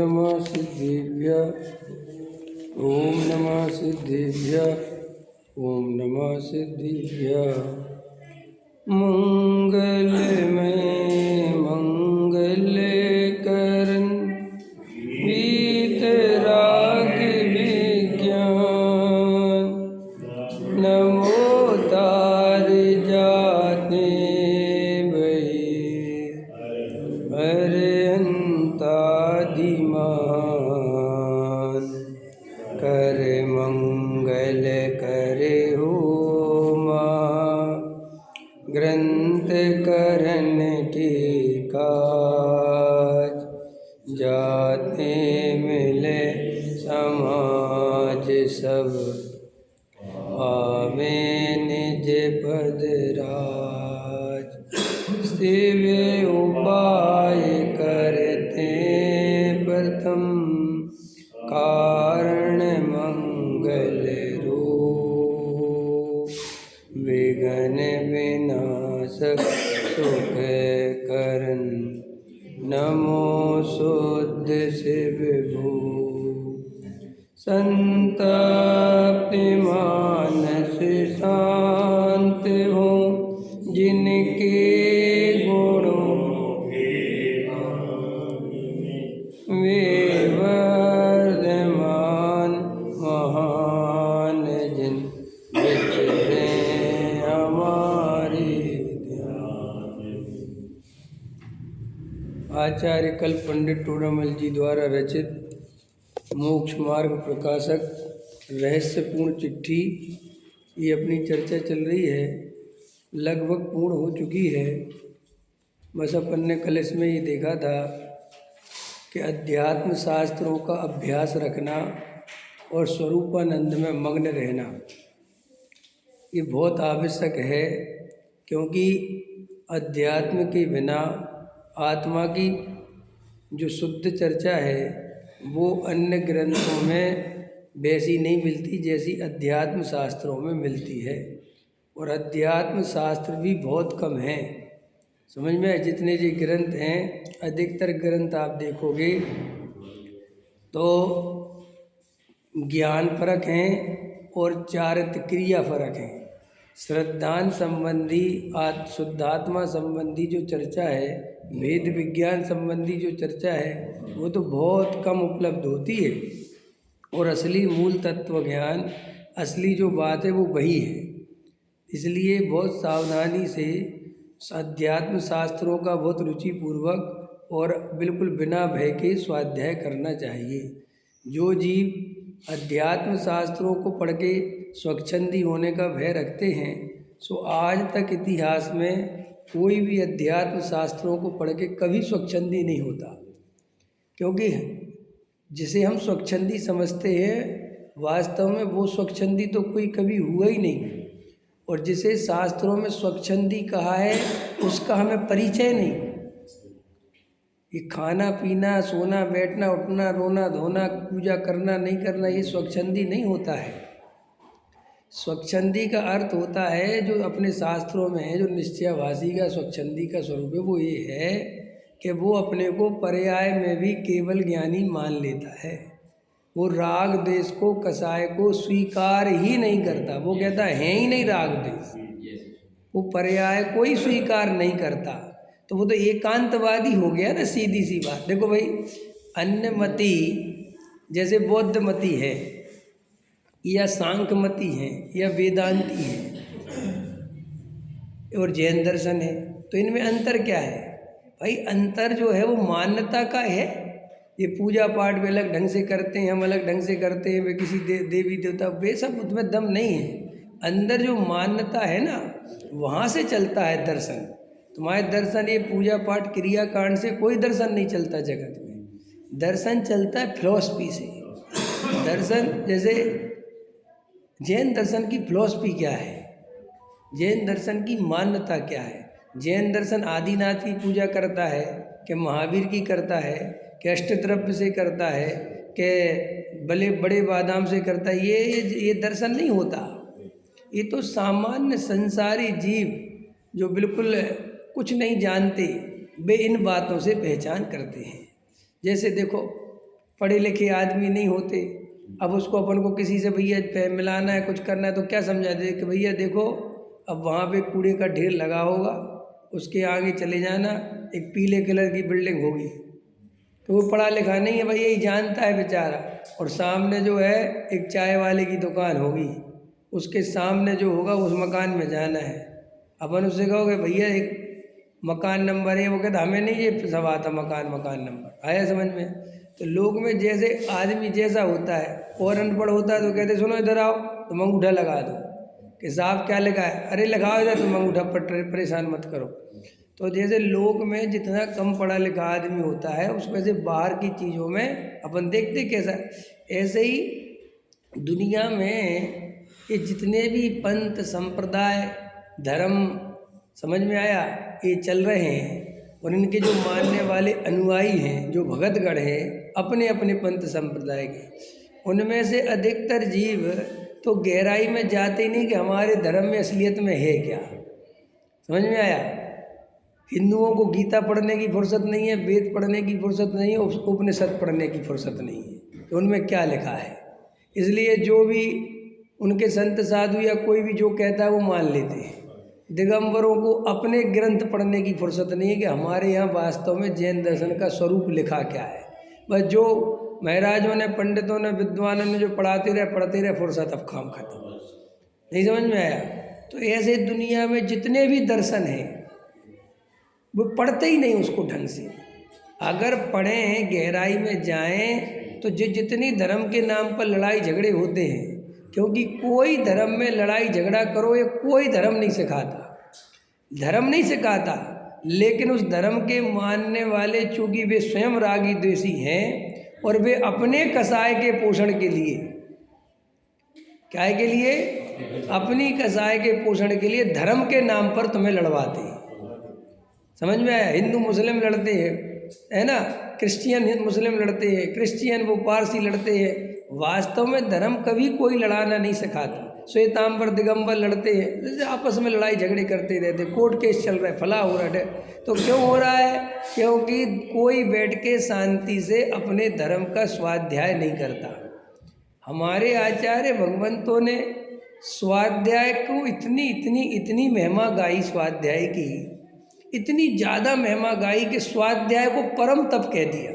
नमः सिद्धेभ्यः। ओम नमः सिद्धेभ्यः। ओम नमः सिद्धेभ्यः। मंगलमय मंगलकरण वीतराग विज्ञान नमो तार जाते भये अरहंतादिमान कर मंगल करे हो माँ ग्रंथ करण के काज जाते मिले समाज सब आवे निज पद राज सेवे उपाय करते प्रथम कारण मंगल रूप विघ्न विनाशक सुख करन नमो शुद्ध शिव भू संतप्त मानस शांत हो जिनके गुणों वे वर्धमान महान जिन विचरे हमारे ध्यान। आचार्य कल पंडित टोडामल जी द्वारा रचित मोक्ष मार्ग प्रकाशक रहस्यपूर्ण चिट्ठी, ये अपनी चर्चा चल रही है, लगभग पूर्ण हो चुकी है। बस अपन ने कल इसमें ये देखा था कि अध्यात्म शास्त्रों का अभ्यास रखना और स्वरूपानंद में मग्न रहना ये बहुत आवश्यक है, क्योंकि अध्यात्म के बिना आत्मा की जो शुद्ध चर्चा है वो अन्य ग्रंथों में वैसी नहीं मिलती जैसी अध्यात्म शास्त्रों में मिलती है। और अध्यात्म शास्त्र भी बहुत कम हैं, समझ में। जितने जो ग्रंथ हैं, अधिकतर ग्रंथ आप देखोगे तो ज्ञान परक हैं और चारित्र क्रिया परक हैं। श्रद्धान संबंधी शुद्धात्मा संबंधी जो चर्चा है, वेद विज्ञान संबंधी जो चर्चा है, वो तो बहुत कम उपलब्ध होती है। और असली मूल तत्व ज्ञान, असली जो बात है वो वही है। इसलिए बहुत सावधानी से अध्यात्म शास्त्रों का बहुत रुचिपूर्वक और बिल्कुल बिना भय के स्वाध्याय करना चाहिए। जो जीव अध्यात्म शास्त्रों को पढ़ के स्वच्छंदी होने का भय रखते हैं, सो आज तक इतिहास में कोई भी अध्यात्म शास्त्रों को पढ़ के कभी स्वच्छंदी नहीं होता। क्योंकि जिसे हम स्वच्छंदी समझते हैं, वास्तव में वो स्वच्छंदी तो कोई कभी हुआ ही नहीं। और जिसे शास्त्रों में स्वच्छंदी कहा है, उसका हमें परिचय नहीं। ये खाना पीना, सोना बैठना, उठना, रोना धोना, पूजा करना नहीं करना, ये स्वच्छंदी नहीं होता है। स्वच्छंदी का अर्थ होता है, जो अपने शास्त्रों में है, जो निश्चयाभासी का स्वच्छंदी का स्वरूप है, वो ये है कि वो अपने को पर्याय में भी केवल ज्ञानी मान लेता है। वो राग देश को, कसाय को स्वीकार ही नहीं करता। वो कहता है ही नहीं राग देश, वो पर्याय कोई स्वीकार नहीं करता। तो वो तो एकांतवादी हो गया ना, सीधी सी बात। देखो भाई, अन्य मति जैसे बौद्ध मति है या सांख्य मति है या वेदांती है और जैन दर्शन है, तो इनमें अंतर क्या है भाई? अंतर जो है वो मान्यता का है। ये पूजा पाठ वे अलग ढंग से करते हैं, हम अलग ढंग से करते हैं, वे किसी देवी देवता, वे सब उसमें दम नहीं है। अंदर जो मान्यता है ना, वहाँ से चलता है दर्शन। तुम्हारे दर्शन, ये पूजा पाठ क्रियाकांड से कोई दर्शन नहीं चलता जगत में। दर्शन चलता है फिलॉसफी से। दर्शन जैसे जैन दर्शन की फिलॉसफी क्या है, जैन दर्शन की मान्यता क्या है? जैन दर्शन आदिनाथ की पूजा करता है कि महावीर की करता है कि अष्टद्रव्य से करता है कि बड़े बड़े बादाम से करता है। ये दर्शन नहीं होता। ये तो सामान्य संसारी जीव जो बिल्कुल कुछ नहीं जानते, वे इन बातों से पहचान करते हैं। जैसे देखो, पढ़े लिखे आदमी नहीं होते। अब उसको अपन को किसी से भैया मिलाना है, कुछ करना है, तो क्या समझा दे कि भैया देखो अब वहाँ पे कूड़े का ढेर लगा होगा, उसके आगे चले जाना, एक पीले कलर की बिल्डिंग होगी। तो वो पढ़ा लिखा नहीं है भाई, यही जानता है बेचारा। और सामने जो है एक चाय वाले की दुकान होगी, उसके सामने जो होगा उस मकान में जाना है। अपन उससे कहोगे भैया एक मकान नंबर है, वो कहता हमें नहीं ये सब आता मकान नंबर, आया समझ में। तो लोग में जैसे आदमी जैसा होता है, और अनपढ़ होता है तो कहते सुनो इधर आओ, तो अंगूठा लगा दो कि साहब क्या लिखा है, अरे लगाओ इधर, तुम अंगूठा परेशान मत करो। तो जैसे लोग में जितना कम पढ़ा लिखा आदमी होता है, उस वजह से बाहर की चीज़ों में अपन देखते कैसा, ऐसे ही दुनिया में ये जितने भी पंथ संप्रदाय धर्म, समझ में आया, ये चल रहे हैं, और इनके जो मानने वाले अनुयायी हैं, जो भगतगण हैं अपने अपने पंथ संप्रदाय के, उनमें से अधिकतर जीव तो गहराई में जाते ही नहीं कि हमारे धर्म में असलियत में है क्या। समझ में आया। हिंदुओं को गीता पढ़ने की फुर्सत नहीं है, वेद पढ़ने की फुर्सत नहीं है, उपनिषद पढ़ने की फुर्सत नहीं है तो उनमें क्या लिखा है। इसलिए जो भी उनके संत साधु या कोई भी जो कहता है वो मान लेते हैं। दिगंबरों को अपने ग्रंथ पढ़ने की फुर्सत नहीं है कि हमारे यहाँ वास्तव में जैन दर्शन का स्वरूप लिखा क्या है। बस जो महाराजों ने, पंडितों ने, विद्वानों ने जो पढ़ते रहे, फुर्सत अब काम खत्म। नहीं समझ में आया। तो ऐसे दुनिया में जितने भी दर्शन हैं वो पढ़ते ही नहीं उसको ढंग से। अगर पढ़ें, गहराई में जाएं, तो जितनी धर्म के नाम पर लड़ाई झगड़े होते हैं, क्योंकि कोई धर्म में लड़ाई झगड़ा करो ये कोई धर्म नहीं सिखाता, लेकिन उस धर्म के मानने वाले चूंकि वे स्वयं रागी द्वेषी हैं और वे अपने कसाय के पोषण के लिए, क्या के लिए, अपनी कसाय के पोषण के लिए धर्म के नाम पर तुम्हें लड़वाते हैं। समझ में आया। हिंदू मुस्लिम लड़ते हैं, है ना, क्रिश्चियन मुस्लिम लड़ते हैं, क्रिश्चियन वो पारसी लड़ते हैं। वास्तव में धर्म कभी कोई लड़ाना नहीं सिखाता। श्वेतांबर दिगंबर लड़ते हैं, जैसे आपस में लड़ाई झगड़े करते रहते, कोर्ट केस चल रहा है, फला हो रहा है। तो क्यों हो रहा है? क्योंकि कोई बैठ के शांति से अपने धर्म का स्वाध्याय नहीं करता। हमारे आचार्य भगवंतों ने स्वाध्याय को इतनी महिमा गाई, स्वाध्याय की इतनी ज़्यादा महिमा गाई कि स्वाध्याय को परम तप कह दिया।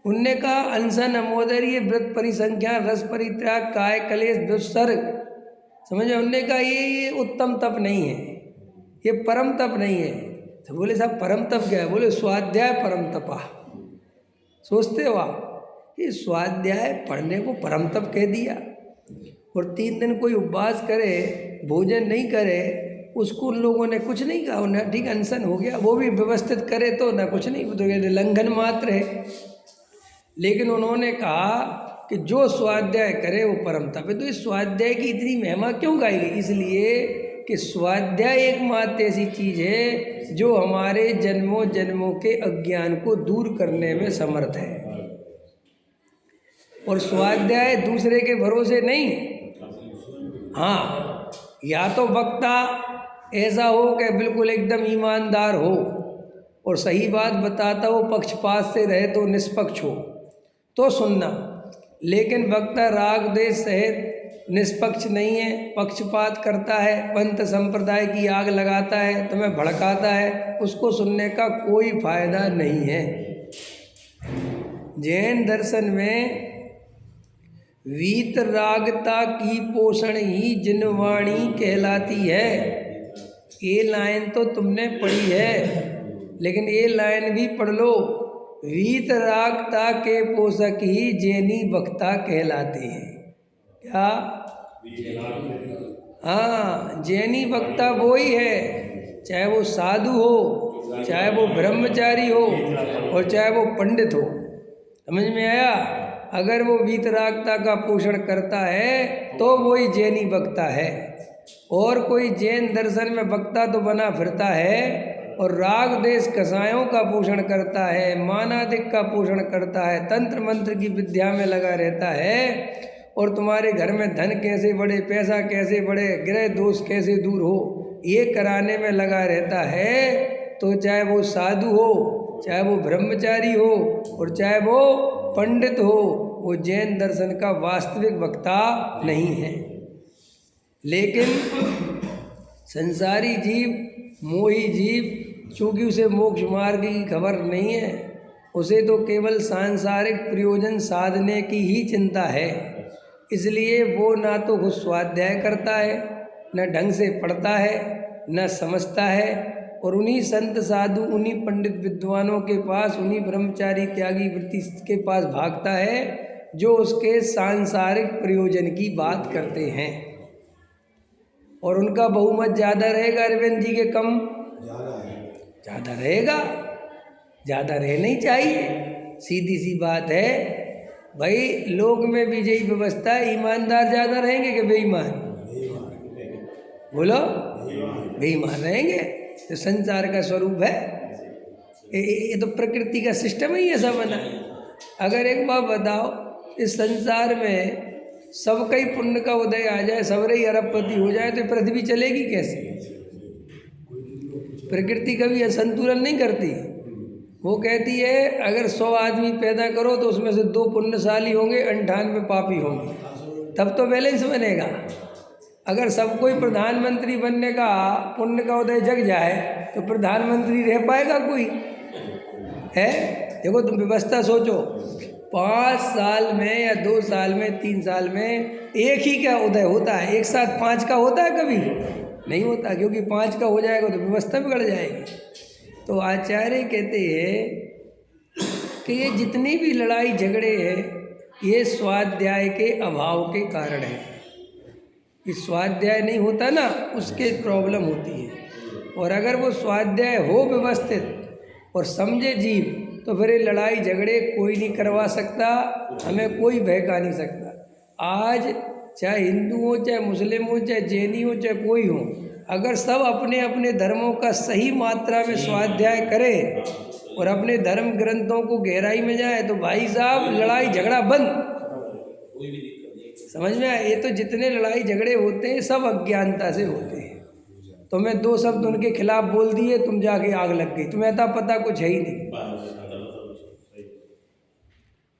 उनने कहा अनशन अमोदर्य व्रत परिसंख्या रस परित्याग काय कलेश दुस्सर्ग। समझे। उनने कहा ये उत्तम तप नहीं है, ये परम तप नहीं है। तो बोले साहब परम तप क्या है? बोले स्वाध्याय परम तपा। सोचते हो आप, ये स्वाध्याय पढ़ने को परम तप कह दिया। और 3 दिन कोई उपवास करे, भोजन नहीं करे, उसको उन लोगों ने कुछ नहीं कहा। उन्हें ठीक अनशन हो गया, वो भी व्यवस्थित करे तो ना कुछ नहीं, वो तो कहते लंघन मात्र है। लेकिन उन्होंने कहा कि जो स्वाध्याय करे वो परम तप है। तो इस स्वाध्याय की इतनी महिमा क्यों गाई गई? इसलिए कि स्वाध्याय एकमात्र ऐसी चीज़ है जो हमारे जन्मों जन्मों के अज्ञान को दूर करने में समर्थ है। और स्वाध्याय दूसरे के भरोसे नहीं। हाँ, या तो वक्ता ऐसा हो कि बिल्कुल एकदम ईमानदार हो और सही बात बताता हो, पक्षपात से रहे तो निष्पक्ष हो तो सुनना। लेकिन वक्ता राग द्वेष सहित निष्पक्ष नहीं है, पक्षपात करता है, पंथ संप्रदाय की आग लगाता है, तुम्हें भड़काता है, उसको सुनने का कोई फायदा नहीं है। जैन दर्शन में वीतरागता की पोषण ही जिनवाणी कहलाती है। ये लाइन तो तुमने पढ़ी है, लेकिन ये लाइन भी पढ़ लो। वीतरागता के पोषक ही जैनी वक्ता कहलाते हैं। क्या? हाँ, जैनी वक्ता वो ही है, चाहे वो साधु हो, चाहे वो ब्रह्मचारी हो और चाहे वो पंडित हो। समझ में आया। अगर वो वीतरागता का पोषण करता है तो वही जैनी वक्ता है। और कोई जैन दर्शन में वक्ता तो बना फिरता है और राग देश कसायों का पोषण करता है, मानादिक का पोषण करता है, तंत्र मंत्र की विद्या में लगा रहता है, और तुम्हारे घर में धन कैसे बढ़े, पैसा कैसे बढ़े, ग्रह दोष कैसे दूर हो, ये कराने में लगा रहता है। तो चाहे वो साधु हो, चाहे वो ब्रह्मचारी हो और चाहे वो पंडित हो, वो जैन दर्शन का वास्तविक वक्ता नहीं है। लेकिन संसारी जीव, मोही जीव, चूँकि उसे मोक्ष मार्ग की खबर नहीं है, उसे तो केवल सांसारिक प्रयोजन साधने की ही चिंता है। इसलिए वो ना तो खुद स्वाध्याय करता है, न ढंग से पढ़ता है, न समझता है, और उन्हीं संत साधु, उन्हीं पंडित विद्वानों के पास, उन्हीं ब्रह्मचारी त्यागी वृत्ति के पास भागता है जो उसके सांसारिक प्रयोजन की बात करते हैं। और उनका बहुमत ज़्यादा रहेगा अरविंद जी के कम? ज़्यादा रहेगा। ज़्यादा रहना ही चाहिए, सीधी सी बात है भाई। लोक में भी यही व्यवस्था है, ईमानदार ज़्यादा रहेंगे कि बेईमान? बोलो, बेईमान रहेंगे। तो संसार का स्वरूप है, ये तो प्रकृति का सिस्टम ही ऐसा बना है। अगर एक बात बताओ, इस संसार में सबका ही पुण्य का उदय आ जाए, सबरे ही अरबपति हो जाए, तो पृथ्वी चलेगी कैसे? प्रकृति कभी असंतुलन नहीं करती। वो कहती है अगर 100 आदमी पैदा करो तो उसमें से 2 पुण्यशाली होंगे, 98 पापी होंगे, तब तो बैलेंस बनेगा। अगर सबको ही प्रधानमंत्री बनने का पुण्य का उदय जग जाए तो प्रधानमंत्री रह पाएगा कोई? है? देखो तुम व्यवस्था सोचो, 5 साल में या 2 साल में, 3 साल में एक ही का उदय होता है, एक साथ 5 का होता है? कभी नहीं होता, क्योंकि 5 का हो जाएगा तो व्यवस्था बिगड़ जाएगी। तो आचार्य कहते हैं कि ये जितनी भी लड़ाई झगड़े हैं, ये स्वाध्याय के अभाव के कारण है। कि स्वाध्याय नहीं होता ना, उसके प्रॉब्लम होती है। और अगर वो स्वाध्याय हो व्यवस्थित और समझे जीव, तो फिर ये लड़ाई झगड़े कोई नहीं करवा सकता, हमें कोई बहका नहीं सकता। आज चाहे हिंदू हो, चाहे मुस्लिम हो, चाहे जैनी हो, चाहे कोई हो, अगर सब अपने अपने धर्मों का सही मात्रा में स्वाध्याय करें और अपने धर्म ग्रंथों को गहराई में जाए, तो भाई साहब लड़ाई झगड़ा बंद। समझ में आया? ये तो जितने लड़ाई झगड़े होते हैं सब अज्ञानता से होते हैं। तुम्हें 2 शब्द उनके खिलाफ बोल दिए, तुम जाके आग लग गई, तुम्हें अता पता कुछ है ही नहीं।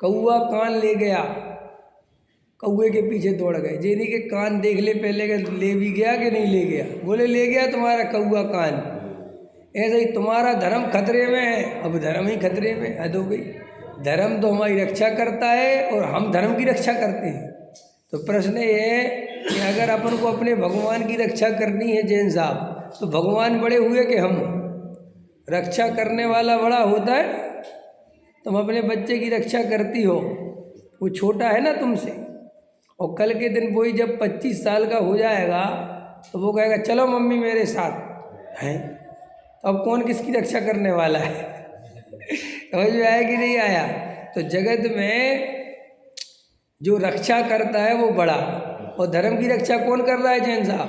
कौआ कान ले गया, कौए के पीछे दौड़ गए, जेनी के कान देख ले पहले के, ले भी गया कि नहीं ले गया? बोले ले गया तुम्हारा कौआ कान। ऐसे ही तुम्हारा धर्म खतरे में है, अब धर्म ही खतरे में। हद हो गई। धर्म तो हमारी रक्षा करता है और हम धर्म की रक्षा करते हैं। तो प्रश्न ये है कि अगर अपन को अपने भगवान की रक्षा करनी है जैन साहब, तो भगवान बड़े हुए कि हम? रक्षा करने वाला बड़ा होता है। तुम अपने बच्चे की रक्षा करती हो, वो छोटा है ना तुमसे, और कल के दिन वही जब 25 साल का हो जाएगा तो वो कहेगा चलो मम्मी मेरे साथ हैं। तो अब कौन किसकी रक्षा करने वाला है? समझ में आया कि नहीं आया? तो जगत में जो रक्षा करता है वो बड़ा, और धर्म की रक्षा कौन कर रहा है जैन साहब?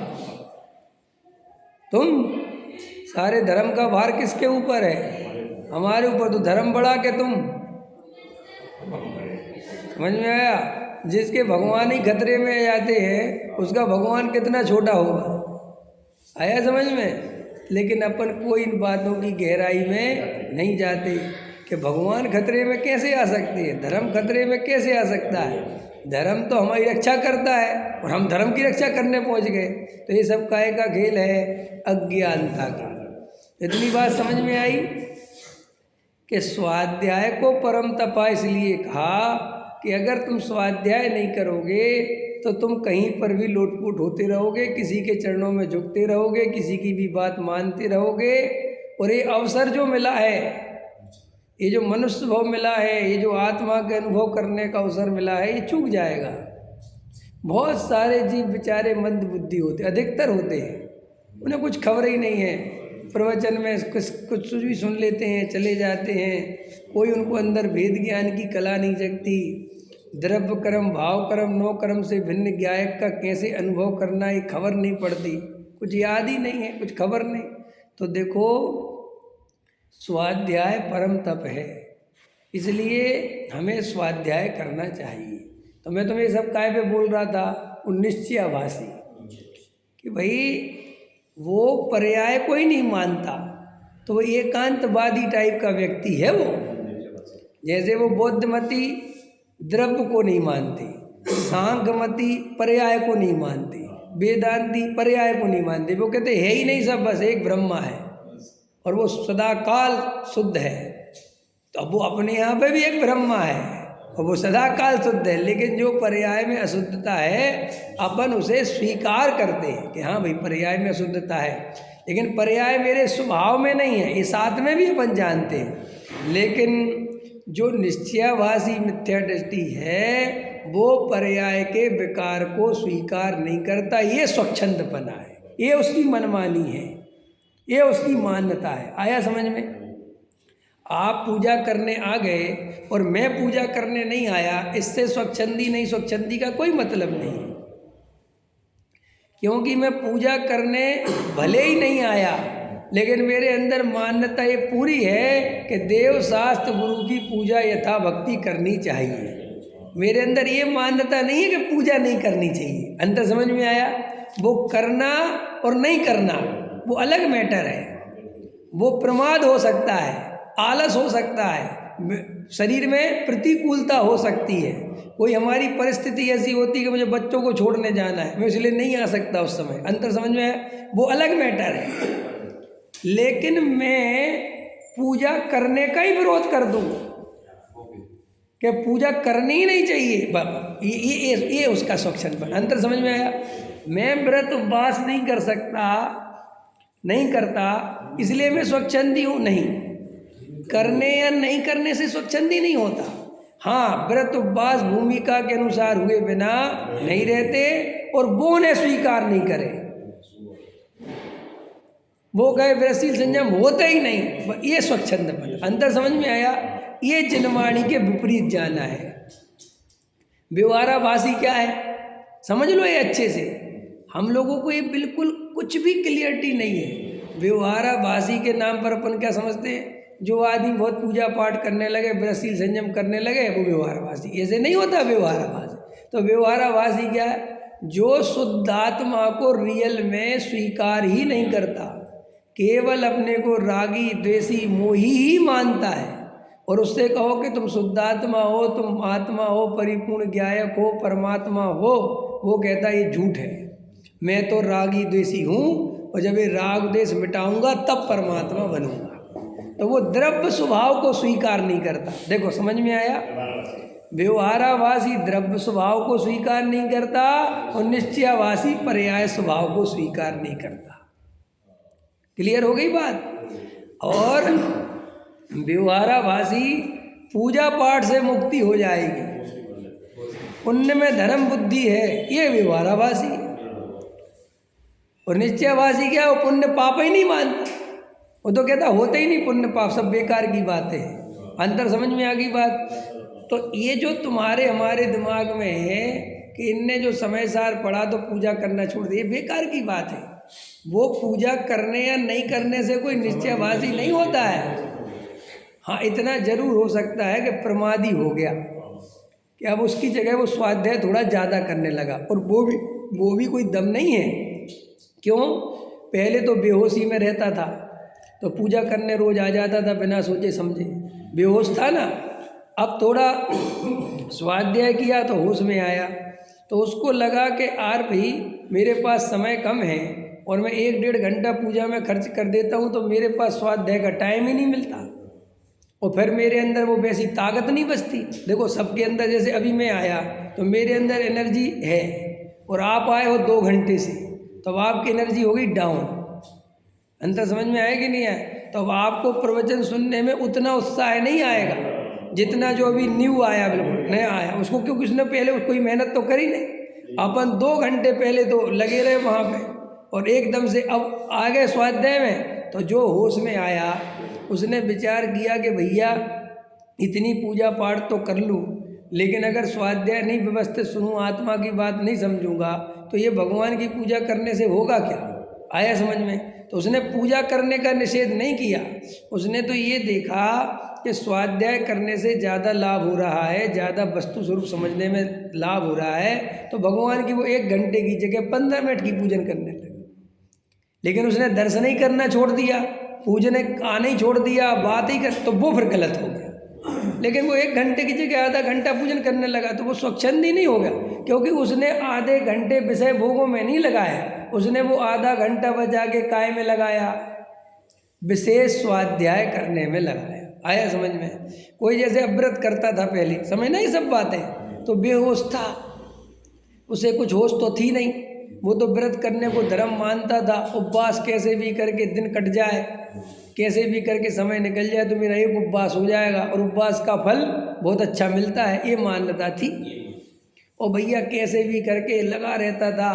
तुम। सारे धर्म का भार किसके ऊपर है? हमारे ऊपर। तो धर्म बड़ा के तुम? समझ में आया? जिसके भगवान ही खतरे में जाते हैं, उसका भगवान कितना छोटा होगा। आया समझ में? लेकिन अपन कोई इन बातों की गहराई में नहीं जाते कि भगवान खतरे में कैसे आ सकते हैं, धर्म खतरे में कैसे आ सकता है। धर्म तो हमारी रक्षा करता है और हम धर्म की रक्षा करने पहुंच गए। तो ये सब काहे का खेल है? अज्ञानता का। इतनी बात समझ में आई कि स्वाध्याय को परम तपा इसलिए कहा कि अगर तुम स्वाध्याय नहीं करोगे तो तुम कहीं पर भी लोटपोट होते रहोगे, किसी के चरणों में झुकते रहोगे, किसी की भी बात मानते रहोगे। और ये अवसर जो मिला है, ये जो मनुष्य भाव मिला है, ये जो आत्मा के अनुभव करने का अवसर मिला है, ये चूक जाएगा। बहुत सारे जीव बेचारे मंद बुद्धि होते, अधिकतर होते हैं, उन्हें कुछ खबर ही नहीं है। प्रवचन में कुछ भी सुन लेते हैं, चले जाते हैं। कोई उनको अंदर भेद ज्ञान की कला नहीं जगती। द्रव्य कर्म, भाव कर्म, नौ कर्म से भिन्न गायक का कैसे अनुभव करना, ये खबर नहीं पड़ती, कुछ याद ही नहीं है, कुछ खबर नहीं। तो देखो, स्वाध्याय परम तप है, इसलिए हमें स्वाध्याय करना चाहिए। तो मैं तुम्हें सब काय पे बोल रहा था, 19 आभासी, कि भाई वो पर्याय कोई नहीं मानता, तो वो एकांतवादी टाइप का व्यक्ति है वो। जैसे वो बौद्धमती द्रव्य को नहीं मानते, सांख्यमती पर्याय को नहीं मानते, वेदांती पर्याय को नहीं मानते। वो कहते है ही नहीं, सब बस एक ब्रह्मा है और वो सदाकाल शुद्ध है। तो अब वो अपने यहाँ पे भी एक ब्रह्मा है और वो सदाकाल शुद्ध है, लेकिन जो पर्याय में अशुद्धता है अपन उसे स्वीकार करते हैं कि हाँ भाई पर्याय में अशुद्धता है, लेकिन पर्याय मेरे स्वभाव में नहीं है, ये साथ में भी अपन जानते हैं। लेकिन जो निश्चयाभासी मिथ्या दृष्टि है वो पर्याय के विकार को स्वीकार नहीं करता। ये स्वच्छंदपना है, ये उसकी मनमानी है, ये उसकी मान्यता है। आया समझ में? आप पूजा करने आ गए और मैं पूजा करने नहीं आया, इससे स्वच्छंदी नहीं स्वच्छंदी का कोई मतलब नहीं, क्योंकि मैं पूजा करने भले ही नहीं आया, लेकिन मेरे अंदर मान्यता ये पूरी है कि देव शास्त्र गुरु की पूजा यथा भक्ति करनी चाहिए। मेरे अंदर ये मान्यता नहीं है कि पूजा नहीं करनी चाहिए। अंतर समझ में आया? वो करना और नहीं करना वो अलग मैटर है। वो प्रमाद हो सकता है, आलस हो सकता है, शरीर में प्रतिकूलता हो सकती है, कोई हमारी परिस्थिति ऐसी होती है कि मुझे बच्चों को छोड़ने जाना है, मैं इसलिए नहीं आ सकता उस समय। अंतर समझ में आया? वो अलग मैटर है। लेकिन मैं पूजा करने का ही विरोध कर दूं कि पूजा करनी ही नहीं चाहिए, ये उसका स्वच्छंदपन। अंतर समझ में आया? मैं व्रत उपवास नहीं कर सकता, नहीं करता, इसलिए मैं स्वच्छंदी हूँ? नहीं, करने या नहीं करने से स्वच्छंदी नहीं होता। हाँ, व्रत उपवास भूमिका के अनुसार हुए बिना नहीं रहते और वो उन्हें स्वीकार नहीं करे, वो कहे व्रतशील संयम होता ही नहीं, ये स्वच्छंदपन। अंतर समझ में आया? ये जिनवाणी के विपरीत जाना है। व्यवहाराभासी क्या है समझ लो ये अच्छे से। हम लोगों को ये बिल्कुल कुछ भी क्लियरिटी नहीं है। व्यवहाराभासी के नाम पर अपन क्या समझते हैं? जो आदमी बहुत पूजा पाठ करने लगे, व्रतशील संयम करने लगे, वो व्यवहाराभासी। ऐसे नहीं होता व्यवहाराभासी। तो व्यवहाराभासी क्या है? जो शुद्धात्मा को रियल में स्वीकार ही नहीं करता, केवल अपने को रागी द्वेषी मोही ही मानता है, और उससे कहो कि तुम शुद्धात्मा हो, तुम आत्मा हो, परिपूर्ण ज्ञायक हो, परमात्मा हो, वो कहता है ये झूठ है, मैं तो रागी द्वेषी हूँ और जब ये राग द्वेष मिटाऊंगा तब परमात्मा बनूंगा। तो वो द्रव्य स्वभाव को स्वीकार नहीं करता। देखो समझ में आया? व्यवहाराभासी द्रव्य स्वभाव को स्वीकार नहीं करता और निश्चयाभासी पर्याय स्वभाव को स्वीकार नहीं करता। क्लियर हो गई बात? और व्यवहाराभासी पूजा पाठ से मुक्ति हो जाएगी, पुण्य में धर्म बुद्धि है, ये व्यवहाराभासी है। और निश्चयाभासी क्या? वो पुण्य पाप ही नहीं मानता, वो तो कहता होते ही नहीं पुण्य पाप, सब बेकार की बातें हैं। अंतर समझ में आ गई बात? तो ये जो तुम्हारे हमारे दिमाग में है कि इनने जो समय सार पढ़ा तो पूजा करना छोड़ दिया, बेकार की बात है। वो पूजा करने या नहीं करने से कोई निश्चयभासी नहीं होता है। हाँ, इतना जरूर हो सकता है कि प्रमादी हो गया कि अब उसकी जगह वो स्वाध्याय थोड़ा ज़्यादा करने लगा, और वो भी कोई दम नहीं है। क्यों? पहले तो बेहोशी में रहता था, तो पूजा करने रोज आ जाता था बिना सोचे समझे, बेहोश था ना। अब थोड़ा स्वाध्याय किया तो होश में आया, तो उसको लगा कि यार भाई मेरे पास समय कम है और मैं 1-1.5 घंटा पूजा में खर्च कर देता हूँ, तो मेरे पास स्वाध्याय का टाइम ही नहीं मिलता, और फिर मेरे अंदर वो वैसी ताकत नहीं बचती। देखो सबके अंदर, जैसे अभी मैं आया तो मेरे अंदर एनर्जी है, और आप आए हो 2 घंटे से, तो अब आपकी एनर्जी हो गई डाउन। अंतर समझ में आया कि नहीं आया? तो अब आपको प्रवचन सुनने में उतना उत्साह नहीं आएगा जितना जो अभी न्यू आया, बिल्कुल नया आया उसको, क्योंकि उसने पहले कोई मेहनत तो करी नहीं। अपन 2 घंटे पहले तो लगे रहे वहाँ पे, और एकदम से अब आ गए स्वाध्याय में, तो जो होश में आया उसने विचार किया कि भैया इतनी पूजा पाठ तो कर लूँ, लेकिन अगर स्वाध्याय नहीं व्यवस्थित सुनूँ, आत्मा की बात नहीं समझूंगा, तो ये भगवान की पूजा करने से होगा क्या? आया समझ में? तो उसने पूजा करने का निषेध नहीं किया, उसने तो ये देखा कि स्वाध्याय करने से ज़्यादा लाभ हो रहा है, ज़्यादा वस्तु स्वरूप समझने में लाभ हो रहा है, तो भगवान की वो 1 घंटे की जगह 15 मिनट की पूजन करने लगा। लेकिन उसने दर्शन ही करना छोड़ दिया, पूजने आने ही छोड़ दिया, बात ही कर, तो वो फिर गलत हो गया। लेकिन वो 1 घंटे की जगह आधा घंटा पूजन करने लगा तो वो स्वच्छंदी नहीं हो गया, क्योंकि उसने आधे घंटे विषय भोगों में नहीं लगाया, उसने वो आधा घंटा बचा के काय में लगाया, विशेष स्वाध्याय करने में लगाया। आया समझ में? कोई जैसे अव्रत करता था पहले, समझना ही सब बातें, तो बेहोश था, उसे कुछ होश तो थी नहीं, वो तो व्रत करने को धर्म मानता था, उपवास कैसे भी करके दिन कट जाए, कैसे भी करके समय निकल जाए तो मेरा एक उपवास हो जाएगा और उपवास का फल बहुत अच्छा मिलता है, ये मान्यता थी। और भैया कैसे भी करके लगा रहता था,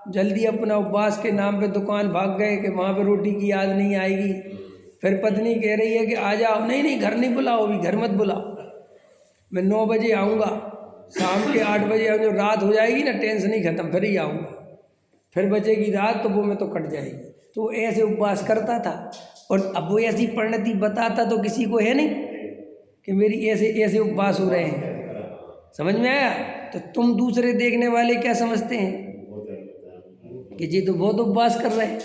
जल्दी अपना उपवास के नाम पे दुकान भाग गए कि वहाँ पे रोटी की याद नहीं आएगी। फिर पत्नी कह रही है कि आ जाओ, नहीं नहीं घर नहीं बुलाओ, अभी घर मत बुलाओ, मैं 9 बजे आऊँगा, शाम के 8 बजे जो रात हो जाएगी ना, टेंशन नहीं खत्म, फिर ही आऊँगा, फिर बचेगी रात तो वो में तो कट जाएगी। तो वो ऐसे उपवास करता था, और अब वो ऐसी परिणति बताता तो किसी को है नहीं कि मेरी ऐसे ऐसे उपवास हो रहे हैं। समझ में आया? तो तुम दूसरे देखने वाले क्या समझते हैं कि ये तो बहुत उपवास कर रहे हैं,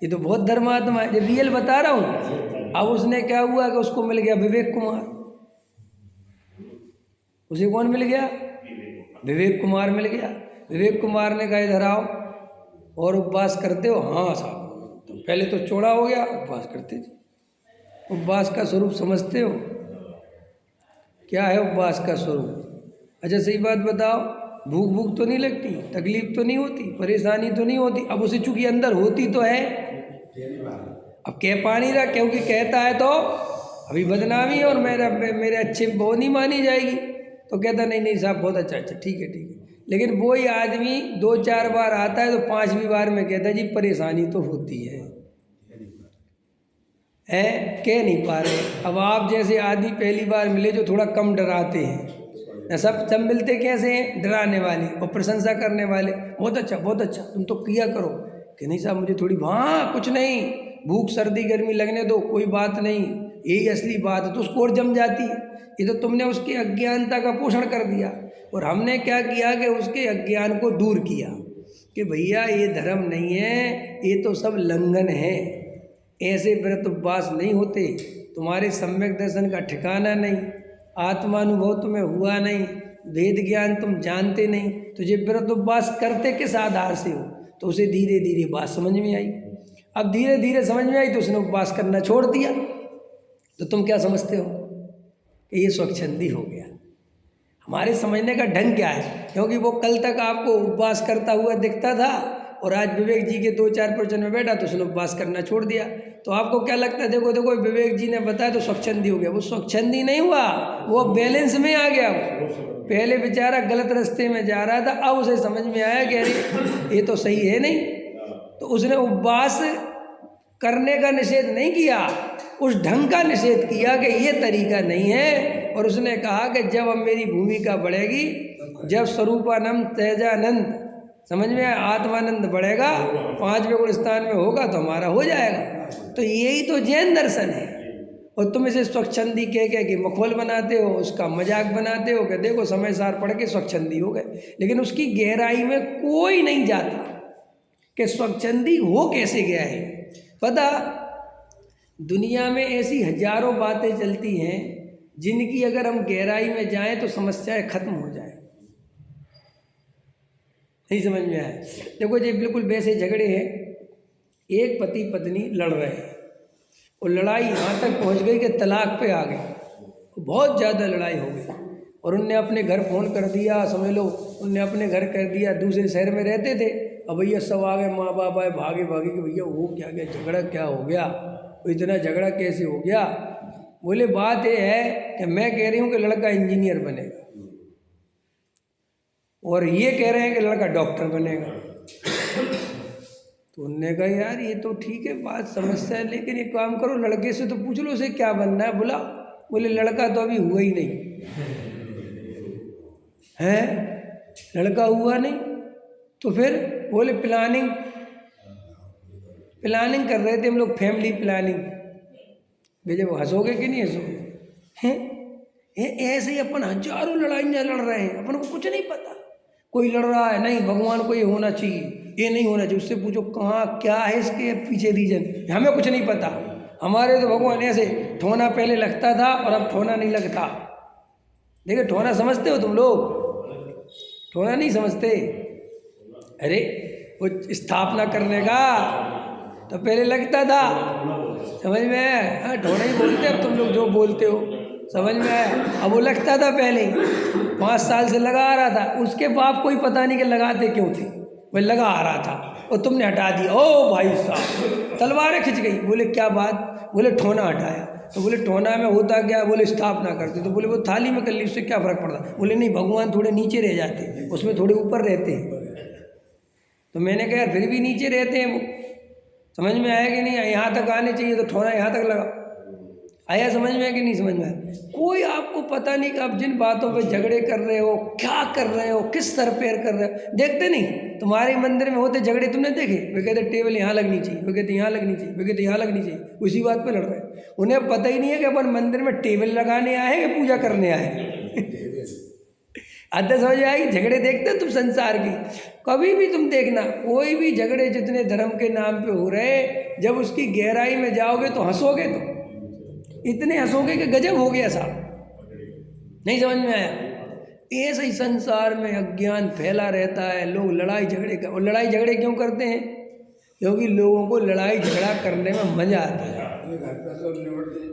ये तो बहुत धर्मात्मा है, ये रियल बता रहा हूँ। अब उसने क्या हुआ कि उसको मिल गया विवेक कुमार। उसे कौन मिल गया? विवेक कुमार मिल गया। विवेक कुमार ने कहा इधर आओ, और उपवास करते हो? हाँ साहब। तो पहले तो चौड़ा हो गया, उपवास करते थे। उपवास का स्वरूप समझते हो? क्या है उपवास का स्वरूप? अच्छा सही बात बताओ, भूख भूख तो नहीं लगती, तकलीफ तो नहीं होती, परेशानी तो नहीं होती? अब उसे चूंकि अंदर होती तो है, अब कह पा नहीं रहा, क्योंकि कहता है तो अभी बदनामी और मेरे अच्छे वो नहीं मानी जाएगी, तो कहता नहीं नहीं साहब बहुत अच्छा, अच्छा ठीक है ठीक है। लेकिन वही आदमी 2-4 बार आता है तो 5वीं बार में कहता है जी परेशानी तो होती है, कह नहीं पा रहे। अब आप जैसे आदमी पहली बार मिले जो थोड़ा कम डराते हैं, सब मिलते कैसे हैं? डराने वाले और प्रशंसा करने वाले, बहुत अच्छा तुम तो किया करो, कि नहीं साहब मुझे थोड़ी, हाँ कुछ नहीं, भूख सर्दी गर्मी लगने दो, कोई बात नहीं, यही असली बात है, तो उसको और जम जाती है। ये तो तुमने उसकी अज्ञानता का पोषण कर दिया, और हमने क्या किया कि उसके अज्ञान को दूर किया कि भैया ये धर्म नहीं है, ये तो सब लंघन है, ऐसे व्रत उपवास नहीं होते, तुम्हारे सम्यक दर्शन का ठिकाना नहीं, आत्मानुभव तुम्हें हुआ नहीं, वेद ज्ञान तुम जानते नहीं, तो ये व्रत उपवास करते किस आधार से हो? तो उसे धीरे धीरे बात समझ में आई। अब धीरे धीरे समझ में आई तो उसने उपवास करना छोड़ दिया। तो तुम क्या समझते हो कि ये स्वच्छंदी हो गया? हमारे समझने का ढंग क्या है? क्योंकि वो कल तक आपको उपवास करता हुआ दिखता था, और आज विवेक जी के 2-4 प्रवचन में बैठा तो उसने उपवास करना छोड़ दिया। तो आपको क्या लगता है? देखो देखो विवेक जी ने बताया तो स्वच्छंदी हो गया। वो स्वच्छंदी नहीं हुआ, वो बैलेंस में आ गया। पहले बेचारा गलत रास्ते में जा रहा था, अब उसे समझ में आया कि अरे ये तो सही है नहीं, तो उसने उपवास करने का निषेध नहीं किया, उस ढंग का निषेध किया कि ये तरीका नहीं है। और उसने कहा कि जब अब मेरी भूमिका बढ़ेगी, जब स्वरूपानंद तेजानंद समझ में आत्मानंद बढ़ेगा, 5वें गुण स्थान में होगा तो हमारा हो जाएगा। तो यही तो जैन दर्शन है। और तुम इसे स्वच्छंदी कह के मखौल बनाते हो, उसका मजाक बनाते हो कि देखो समय सार पढ़ के स्वच्छंदी हो गए, लेकिन उसकी गहराई में कोई नहीं जाता कि स्वच्छंदी हो कैसे गया है। पता, दुनिया में ऐसी हजारों बातें चलती हैं जिनकी अगर हम गहराई में जाएं तो समस्याएं खत्म हो जाए। नहीं समझ में आया? देखो ये बिल्कुल वैसे झगड़े हैं, एक पति पत्नी लड़ रहे हैं और लड़ाई यहाँ तक पहुँच गई कि तलाक पे आ गई, बहुत ज़्यादा लड़ाई हो गई, और उनने अपने घर फ़ोन कर दिया, समझ लो उनने अपने घर कर दिया, दूसरे शहर में रहते थे, अब भैया सब आ गए, माँ बाप आए, भागे भागे कि भैया वो क्या गया, झगड़ा क्या हो गया, वो इतना झगड़ा कैसे हो गया? बोले बात ये है कि मैं कह रही हूँ कि लड़का इंजीनियर बनेगा, और ये कह रहे हैं कि लड़का डॉक्टर बनेगा। तो उनने कहा यार ये तो ठीक है बात, समस्या है, लेकिन एक काम करो लड़के से तो पूछ लो उसे क्या बनना है, बुला। बोले लड़का तो अभी हुआ ही नहीं है, लड़का हुआ नहीं, तो फिर बोले प्लानिंग कर रहे थे हम लोग, फैमिली प्लानिंग। भैया वो हंसोगे कि नहीं हंसोगे? हैं ऐसे ही अपन हजारों लड़ाइयाँ लड़ रहे हैं, अपन को कुछ नहीं पता। कोई लड़ रहा है, नहीं भगवान को ये होना चाहिए, ये नहीं होना चाहिए, उससे पूछो कहाँ क्या है इसके पीछे रीजन, हमें कुछ नहीं पता। हमारे तो भगवान ऐसे ठोना पहले लगता था और अब ठोना नहीं लगता। देखो ठोना समझते हो तुम लोग? ठोना नहीं समझते? अरे वो स्थापना करने का तो पहले लगता था, समझ में आया? हाँ ठोना ही बोलते अब तुम लोग जो बोलते हो, समझ में आया? अब वो लगता था पहले 5 साल से लगा आ रहा था, उसके बाप कोई पता नहीं कि लगाते क्यों थे, वह लगा आ रहा था और तुमने हटा दिया। ओ भाई साहब तलवारें खिंच गई। बोले क्या बात? बोले ठोना हटाया। तो बोले ठोना में होता क्या? बोले स्थापना करते। तो बोले वो थाली में कर ली, उससे क्या फर्क पड़ता? बोले नहीं, भगवान थोड़े नीचे रह जाते, उसमें थोड़े ऊपर रहते हैं। तो मैंने कहा यार फिर भी नीचे रहते हैं वो, समझ में आया कि नहीं? यहाँ तक आने चाहिए तो ठोना यहाँ तक लगा। आया समझ में? कि नहीं समझ में आया? कोई आपको पता नहीं कि आप जिन बातों पे झगड़े कर रहे हो, क्या कर रहे हो, किस सर पैर कर रहे हो, देखते नहीं? तुम्हारे मंदिर में होते झगड़े तुमने देखे? वे कहते टेबल यहाँ लगनी चाहिए, वे कहते यहाँ लगनी चाहिए, वे कहते यहाँ लगनी चाहिए, उसी बात पे लड़ रहे हैं। उन्हें पता ही नहीं है कि अपन मंदिर में टेबल लगाने आए कि पूजा करने आए। आधा समझ आएगी? झगड़े देखते हो तुम संसार की? कभी भी तुम देखना, कोई भी झगड़े जितने धर्म के नाम पे हो रहे, जब उसकी गहराई में जाओगे तो हंसोगे, तो इतने हंसोगे कि गजब हो गया साहब। नहीं समझ में आया? ऐसे ही संसार में अज्ञान फैला रहता है, लोग लड़ाई झगड़े और लड़ाई झगड़े क्यों करते हैं? क्योंकि लोगों को लड़ाई झगड़ा करने में मजा आता है।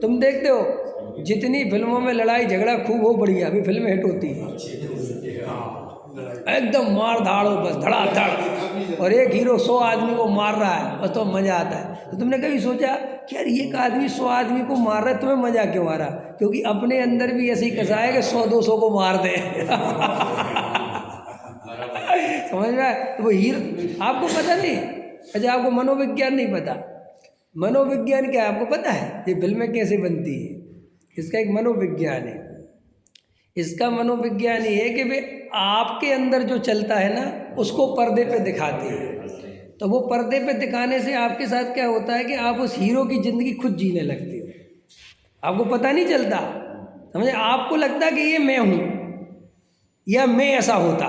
तुम देखते हो जितनी फिल्मों में लड़ाई झगड़ा खूब हो, बढ़िया अभी फिल्में हिट होती हैं, एकदम मार धाड़ हो, बस धड़ाधड़, और एक हीरो 100 आदमी को मार रहा है, बस तो मजा आता है। तो तुमने कभी सोचा कि यार एक आदमी 100 आदमी को मार रहा है, तुम्हें मजा क्यों आ रहा? क्योंकि अपने अंदर भी ऐसी कसा है कि 100-200 को मार दे। समझ में आया? तो वो हीरो आपको पता नहीं? अच्छा आपको मनोविज्ञान नहीं पता? मनोविज्ञान क्या है आपको पता है? ये फिल्में कैसे बनती है, इसका एक मनोविज्ञान है। इसका मनोविज्ञान ये है कि वे आपके अंदर जो चलता है ना, उसको पर्दे पे दिखाते हैं। तो वो पर्दे पे दिखाने से आपके साथ क्या होता है कि आप उस हीरो की ज़िंदगी खुद जीने लगते हो, आपको पता नहीं चलता। समझे? आपको लगता कि ये मैं हूँ या मैं ऐसा होता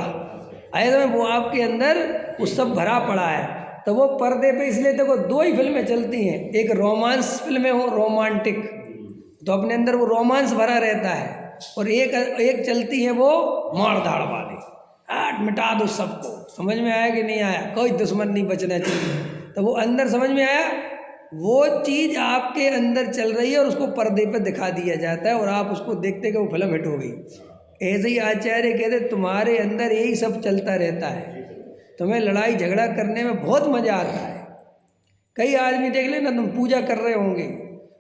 है, तो वो आपके अंदर वो सब भरा पड़ा है। तो वो पर्दे पे इसलिए देखो 2 ही फिल्में चलती हैं, एक रोमांस फिल्में हो, रोमांटिक, तो अपने अंदर वो रोमांस भरा रहता है, और एक चलती है वो मार धाड़ वाली, आट मिटा दो सबको। समझ में आया कि नहीं आया? कोई दुश्मन नहीं बचना चाहिए। तो वो अंदर समझ में आया? वो चीज़ आपके अंदर चल रही है और उसको पर्दे पे दिखा दिया जाता है और आप उसको देखते कि वो फिल्म हिट हो गई। ऐसे ही आचार्य कहते तुम्हारे अंदर यही सब चलता रहता है, तुम्हें लड़ाई झगड़ा करने में बहुत मज़ा आता है। कई आदमी देख लेना, तुम पूजा कर रहे होंगे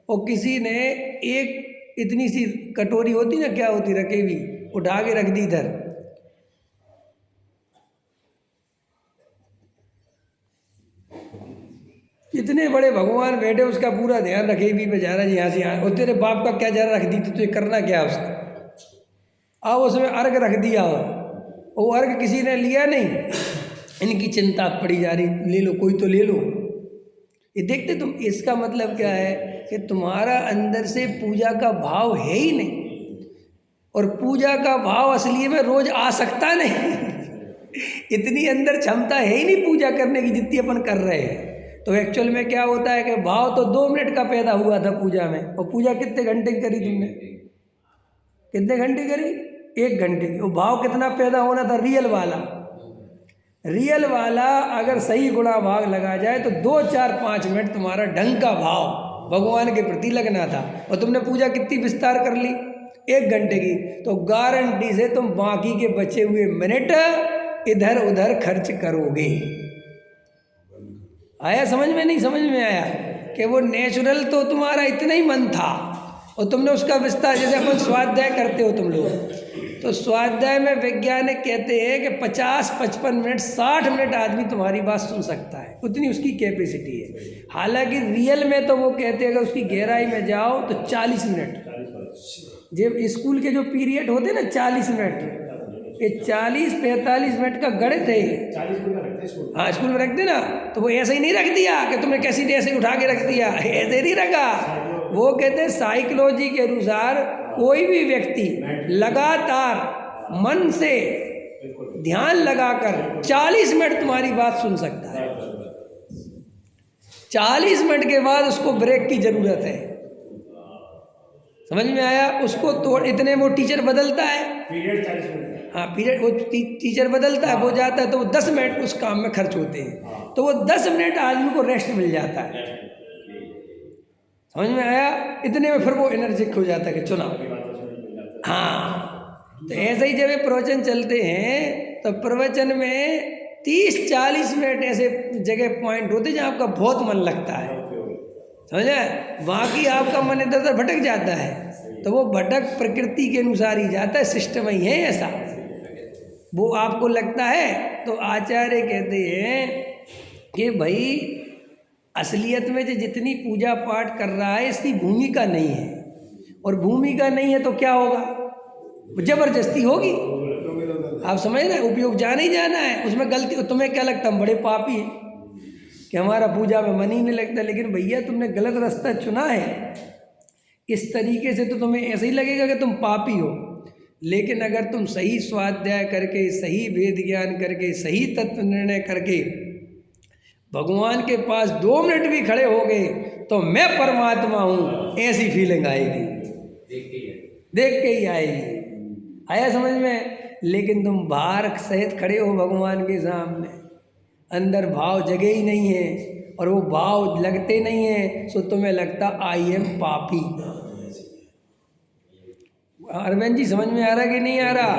और किसी ने एक इतनी सी कटोरी होती ना, क्या होती, रकेबी, उठा के रख दी इधर, इतने बड़े भगवान बैठे, उसका पूरा ध्यान रकेबी पे जा रहा है, यहाँ से यहाँ, और तेरे बाप का क्या जा रहा, रख दी तो तुझे करना क्या है उसका? आओ उसमें अर्घ रख दिया हो, वो अर्घ किसी ने लिया नहीं, इनकी चिंता पड़ी जा रही, ले लो कोई तो ले लो। ये देखते तुम, इसका मतलब क्या है कि तुम्हारा अंदर से पूजा का भाव है ही नहीं, और पूजा का भाव असली में रोज आ सकता नहीं। इतनी अंदर क्षमता है ही नहीं पूजा करने की जितनी अपन कर रहे हैं। तो एक्चुअल में क्या होता है कि भाव तो 2 मिनट का पैदा हुआ था पूजा में, और पूजा कितने घंटे की करी तुमने? कितने घंटे करी? 1 घंटे की। वो भाव कितना पैदा होना था? रियल वाला, रियल वाला अगर सही गुणा भाग लगा जाए तो 2, 4, 5 मिनट तुम्हारा ढंग का भाव भगवान के प्रति लगना था, और तुमने पूजा कितनी विस्तार कर ली? 1 घंटे की। तो गारंटी से तुम बाकी के बचे हुए मिनट इधर उधर खर्च करोगे। आया समझ में? नहीं समझ में आया? कि वो नेचुरल तो तुम्हारा इतना ही मन था, और तुमने उसका विस्तार, जैसे अपन स्वाध्याय करते हो तुम लोग, तो स्वाध्याय में वैज्ञानिक कहते हैं कि 50, 55 मिनट, 60 मिनट आदमी तुम्हारी बात सुन सकता है, उतनी उसकी कैपेसिटी है। हालांकि रियल में तो वो कहते हैं अगर उसकी गहराई में जाओ तो 40 मिनट, जब स्कूल के जो पीरियड होते हैं ना 40 मिनट, ये 40-45 मिनट का गणित है। हाँ स्कूल में रखते ना, तो वो ऐसे ही नहीं रख दिया कि तुमने कैसी ऐसे ही उठा के रख दिया, ऐसे नहीं रखा। वो कहते हैं साइकोलॉजी के अनुसार कोई भी व्यक्ति लगातार मन से ध्यान लगाकर 40 मिनट तुम्हारी बात सुन सकता है। 40 मिनट के बाद उसको ब्रेक की जरूरत है। समझ में आया? उसको तोड़ इतने वो टीचर बदलता है, पीरियड 40 मिनट। हाँ पीरियड वो टीचर बदलता है, वो जाता है तो वो 10 मिनट उस काम में खर्च होते हैं, तो वो 10 मिनट आदमी को रेस्ट मिल जाता है। समझ में आया? इतने में फिर वो एनर्जिक हो जाता है कि चुनाव। हाँ, तो ऐसे ही जब ये प्रवचन चलते हैं तो प्रवचन में 30-40 मिनट ऐसे जगह पॉइंट होते हैं जहाँ आपका बहुत मन लगता है, समझे? बाकी आपका मन इधर उधर भटक जाता है, तो वो भटक प्रकृति के अनुसार ही जाता है, सिस्टम ही है ऐसा। वो आपको लगता है तो आचार्य कहते हैं कि भाई असलियत में जो जितनी पूजा पाठ कर रहा है इसकी भूमिका नहीं है, और भूमिका नहीं है तो क्या होगा? जबरदस्ती होगी। आप समझ रहे हैं? उपयोग जाना ही जाना है, उसमें गलती। तुम्हें क्या लगता हम बड़े पापी हैं कि हमारा पूजा में मन ही नहीं लगता? लेकिन भैया तुमने गलत रास्ता चुना है। इस तरीके से तो तुम्हें ऐसे ही लगेगा कि तुम पापी हो, लेकिन अगर तुम सही स्वाध्याय करके, सही वेद ज्ञान करके, सही तत्व निर्णय करके भगवान के पास 2 मिनट भी खड़े हो गए तो मैं परमात्मा हूँ, ऐसी फीलिंग आएगी, देख के ही आएगी। आया समझ में? लेकिन तुम बाहर सहित खड़े हो भगवान के सामने, अंदर भाव जगे ही नहीं है और वो भाव लगते नहीं है, सो तुम्हें लगता आई एम पापी। अरविंद जी समझ में आ रहा कि नहीं आ रहा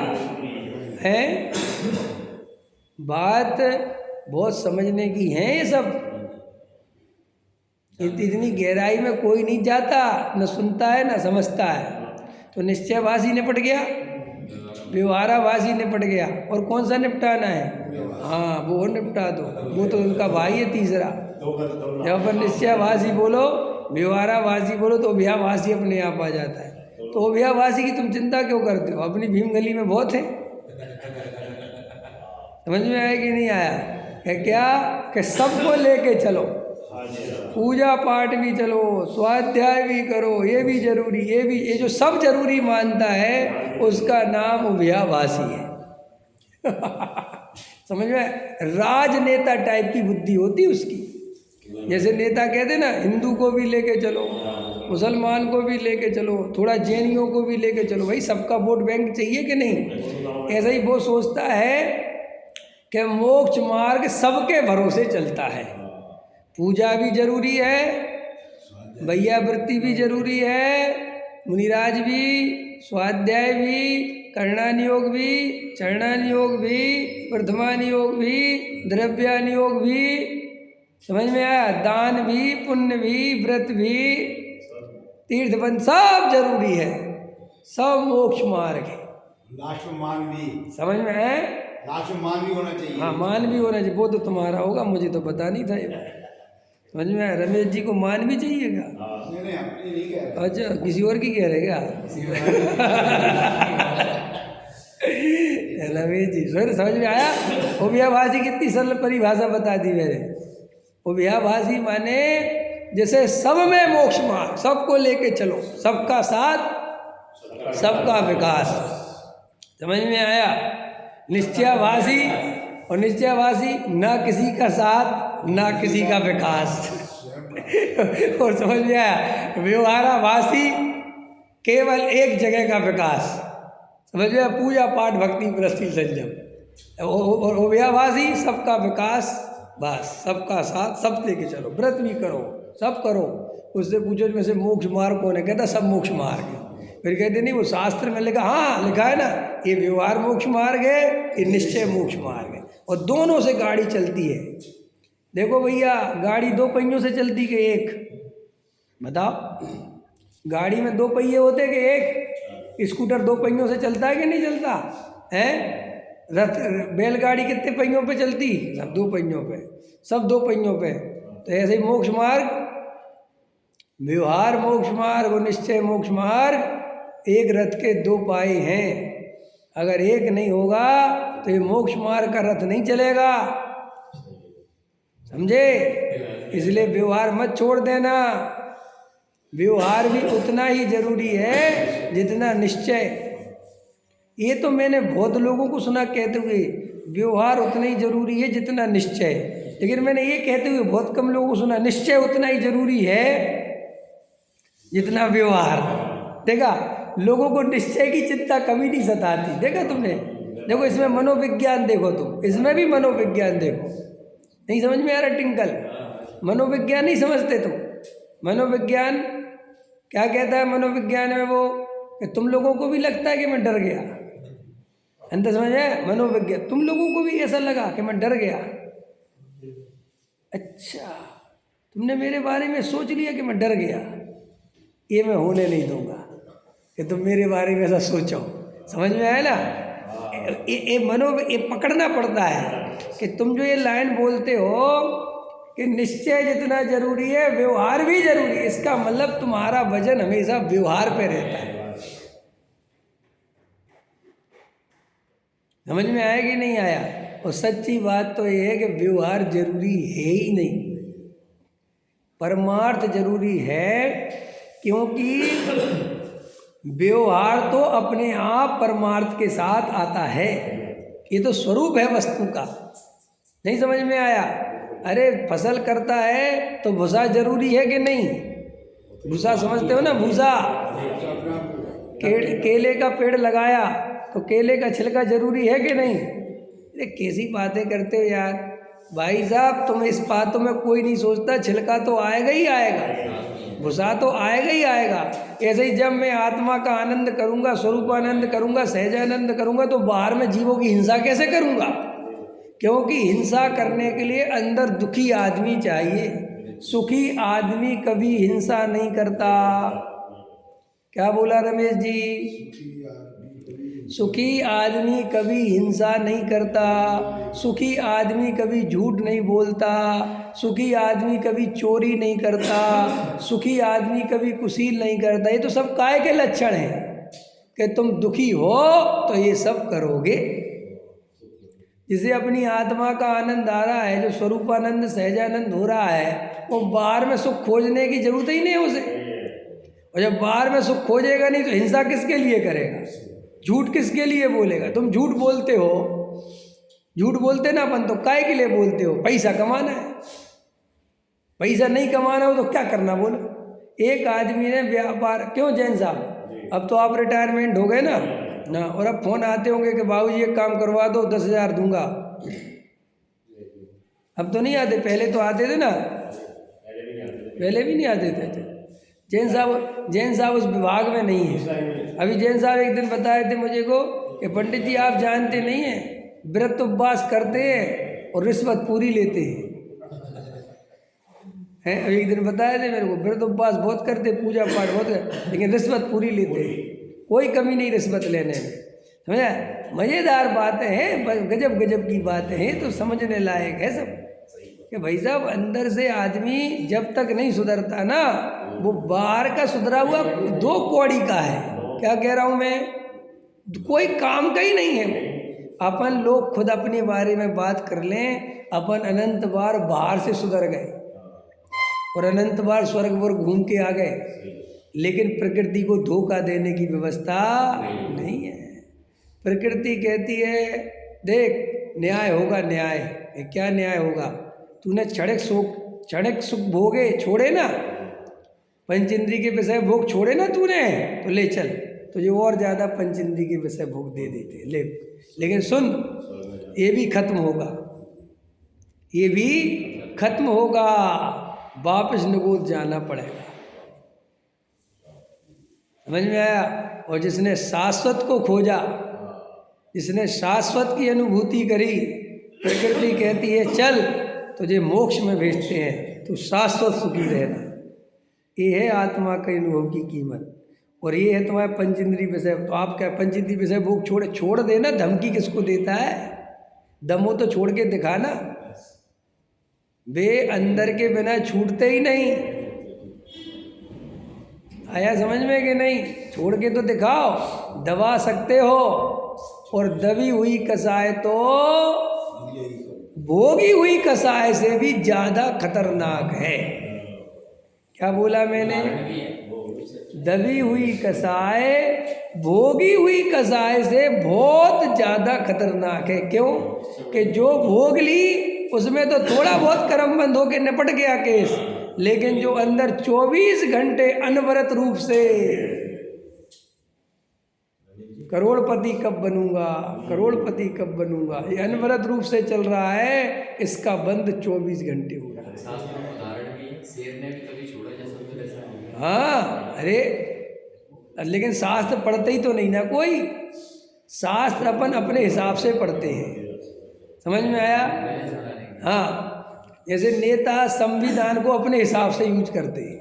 है? बात बहुत समझने की है ये सब। इतनी गहराई में कोई नहीं जाता, न सुनता है न समझता है। तो निश्चयवासी निपट गया, व्यवहाराभासी निपट गया, और कौन सा निपटाना है? हाँ वो निपटा दो, वो तो उनका भाई है तीसरा। जब पर निश्चयवासी बोलो, व्यवहाराभासी बोलो तो अभ्याभासी अपने आप आ जाता है। तो अभ्याभासी की तुम चिंता क्यों करते हो? अपनी भीम गली में बहुत है। समझ में आया कि नहीं आया? है क्या कि सबको लेके चलो, पूजा पाठ भी चलो, स्वाध्याय भी करो, ये भी जरूरी, ये भी, ये जो सब जरूरी मानता है उसका नाम अभ्याभासी है। समझ में? राजनेता टाइप की बुद्धि होती उसकी। जैसे नेता कहते ना, हिंदू को भी लेके चलो, मुसलमान को भी लेके चलो, थोड़ा जैनियों को भी लेके चलो, भाई सबका वोट बैंक चाहिए कि नहीं? ऐसा ही वो सोचता है कि मोक्ष मार्ग सबके भरोसे चलता है। पूजा भी जरूरी है, भैया वृत्ति भी जरूरी है, मुनिराज भी, स्वाध्याय भी, करणानियोग भी, चरणानियोग भी, प्रथमानियोग भी, द्रव्यानियोग भी। समझ में आया? दान भी, पुण्य भी, व्रत भी, तीर्थबंध सब जरूरी है, सब मोक्ष मार्ग है। लास्ट में मान भी, समझ में आया? लास्ट में मान भी होना चाहिए। हाँ मान भी होना चाहिए, वो तो तुम्हारा होगा, मुझे तो पता नहीं था ये। समझ में आया? रमेश जी को मान भी चाहिएगा? नहीं अपनी नहीं कह रहे। अच्छा किसी और की कह रहे क्या? रमेश जी सर समझ में आया? अभ्याभासी कितनी सरल परिभाषा बता दी मैंने। अभ्याभासी माने जैसे सब में मोक्ष मार्ग, सबको लेके चलो, सबका साथ सबका विकास। समझ में आया? निश्चयभासी और निश्चयभासी, ना किसी का साथ ना किसी का विकास। और समझ में आया? व्यवहाराभासी केवल एक जगह का विकास। समझ में आया? पूजा पाठ भक्ति प्रस्थित संयम। और अभ्याभासी सबका विकास, बस सबका साथ, सब लेके चलो, व्रत भी करो, सब करो। उससे पूछो में से मोक्ष मार्ग कौन है? कहता सब मोक्ष मार्ग है। फिर कहते नहीं वो शास्त्र में लिखा, हाँ लिखा है ना, ये व्यवहार मोक्ष मार्ग है, ये निश्चय मोक्ष मार्ग है, और दोनों से गाड़ी चलती है। देखो भैया, गाड़ी 2 पहियों से चलती कि एक? बताओ, गाड़ी में 2 पहिए होते कि एक? स्कूटर 2 पहियों से चलता है कि नहीं चलता है? रथ बैलगाड़ी कितने पहियों पे चलती? सब 2 पहियों पे, सब 2 पहियों पे। तो ऐसे ही मोक्ष मार्ग, व्यवहार मोक्ष मार्ग और निश्चय मोक्ष मार्ग एक रथ के 2 पाए हैं। अगर एक नहीं होगा तो ये मोक्ष मार्ग का रथ नहीं चलेगा। समझे? इसलिए व्यवहार मत छोड़ देना। व्यवहार भी उतना ही जरूरी है जितना निश्चय। ये तो मैंने बहुत लोगों को सुना कहते हुए, व्यवहार उतना ही जरूरी है जितना निश्चय। लेकिन मैंने ये कहते हुए बहुत कम लोगों को सुना, निश्चय उतना ही जरूरी है जितना व्यवहार। देखा, लोगों को निश्चय की चिंता कभी नहीं सताती। देखा तुमने? देखो इसमें मनोविज्ञान देखो, तुम इसमें भी मनोविज्ञान देखो। नहीं समझ में आ रहा टिंकल? मनोविज्ञान नहीं समझते तुम? मनोविज्ञान क्या कहता है? मनोविज्ञान में वो कि तुम लोगों को भी लगता है कि मैं डर गया। अंत समझ में? मनोविज्ञान, तुम लोगों को भी ऐसा लगा कि मैं डर गया। अच्छा, तुमने मेरे बारे में सोच लिया कि मैं डर गया। ये मैं होने नहीं दूंगा कि तुम मेरे बारे में ऐसा सोचो। समझ में आया ना? ये पकड़ना पड़ता है कि तुम जो ये लाइन बोलते हो कि निश्चय जितना जरूरी है व्यवहार भी जरूरी है, इसका मतलब तुम्हारा वजन हमेशा व्यवहार पे रहता है। समझ में आया कि नहीं आया? और सच्ची बात तो ये है कि व्यवहार जरूरी है ही नहीं, परमार्थ जरूरी है, क्योंकि व्यवहार तो अपने आप परमार्थ के साथ आता है। ये तो स्वरूप है वस्तु का। नहीं समझ में आया? अरे फसल करता है तो भूसा जरूरी है कि नहीं? भूसा समझते हो ना? भूसा, केले का पेड़ लगाया तो केले का छिलका जरूरी है कि नहीं? अरे कैसी बातें करते हो यार भाई साहब, तुम इस बातों में कोई नहीं सोचता, छिलका तो आएगा ही आएगा, भूसा तो आएगा ही आएगा। ऐसे ही जब मैं आत्मा का आनंद करूंगा, स्वरूपानंद करूंगा, सहजानंद करूंगा, तो बाहर में जीवों की हिंसा कैसे करूंगा? क्योंकि हिंसा करने के लिए अंदर दुखी आदमी चाहिए। सुखी आदमी कभी हिंसा नहीं करता। क्या बोला रमेश जी? सुखी आदमी कभी हिंसा नहीं करता, सुखी आदमी कभी झूठ नहीं बोलता, सुखी आदमी कभी चोरी नहीं करता, सुखी आदमी कभी कुशील नहीं करता। ये तो सब काय के लक्षण हैं कि तुम दुखी हो तो ये सब करोगे। जिसे अपनी आत्मा का आनंद आ रहा है, जो स्वरूपानंद सहजानंद हो रहा है, वो बाहर में सुख खोजने की जरूरत ही नहीं है उसे। और जब बाहर में सुख खोजेगा नहीं तो हिंसा किसके लिए करेगा? झूठ किसके लिए बोलेगा? तुम झूठ बोलते हो, झूठ बोलते ना अपन, तो काय के लिए बोलते हो? पैसा कमाना है। पैसा नहीं कमाना हो तो क्या करना बोलो? एक आदमी ने व्यापार, क्यों जैन साहब, अब तो आप रिटायरमेंट हो गए ना, और अब फोन आते होंगे कि बाबूजी एक काम करवा दो, 10,000 दूंगा। अब तो नहीं आते, पहले तो आते थे ना, पहले भी नहीं आते थे। जैन साहब उस विभाग में नहीं है। अभी जैन साहब एक दिन बताए थे मुझे को कि पंडित जी आप जानते नहीं हैं, व्रत उपवास करते हैं और रिश्वत पूरी लेते हैं। अभी एक दिन बताए थे मेरे को, व्रत उपवास बहुत करते, पूजा पाठ बहुत करते, लेकिन रिश्वत पूरी लेते हैं। कोई कमी नहीं रिश्वत लेने में। समझा? मज़ेदार बातें हैं, गजब गजब की बातें हैं, तो समझने लायक है सब कि भाई साहब अंदर से आदमी जब तक नहीं सुधरता ना, वो बाहर का सुधरा हुआ 2 कौड़ी का है। क्या कह रहा हूँ मैं? कोई काम का ही नहीं है। अपन लोग खुद अपने बारे में बात कर लें, अपन अनंत बार बाहर से सुधर गए और अनंत बार स्वर्ग पर घूम के आ गए, लेकिन प्रकृति को धोखा देने की व्यवस्था नहीं है। प्रकृति कहती है देख न्याय होगा, न्याय। क्या न्याय होगा? तूने क्षणिक सुख भोगे छोड़े ना, पंचेंद्री के विषय भोग छोड़े ना तूने, तो ले चल, तुझे और ज़्यादा पंचेंद्री के विषय भोग दे देते ले। लेकिन सुन, ये भी खत्म होगा, ये भी खत्म होगा, वापस निगोद जाना पड़ेगा। समझ में आया? और जिसने शाश्वत को खोजा, जिसने शाश्वत की अनुभूति करी, प्रकृति कहती है चल तुझे मोक्ष में भेजते हैं, तू शाश्वत सुखी रहना। ये है आत्मा के अनुभव की कीमत, और ये है तुम्हारे पंचेंद्री विषय। तो आप क्या पंचेंद्री विषय भोग छोड़ देना? धमकी किसको देता है? दमो तो छोड़ के दिखाना। वे अंदर के बिना छूटते ही नहीं। आया समझ में कि नहीं? छोड़ के तो दिखाओ, दबा सकते हो, और दबी हुई कसाय तो भोगी हुई कसाय से भी ज्यादा खतरनाक है। क्या बोला मैंने? दबी हुई कसाय भोगी हुई कसाय से बहुत ज्यादा खतरनाक है। क्यों? कि जो भोग ली उसमें तो थोड़ा बहुत कर्म बंद होके निपट गया केस, लेकिन जो अंदर 24 घंटे अनवरत रूप से करोड़पति कब बनूंगा, करोड़पति कब बनूंगा, ये अनवरत रूप से चल रहा है, इसका बंद 24 घंटे हो रहा है। शास्त्रों में उदाहरण भी है, शेर ने भी कभी छोड़ा जैसा तो वैसा नहीं है। हाँ, अरे लेकिन शास्त्र पढ़ते ही तो नहीं ना कोई, शास्त्र अपन अपने हिसाब से पढ़ते हैं, समझ में आया? मैंने सुना नहीं। हाँ, जैसे नेता संविधान को अपने हिसाब से यूज करते हैं,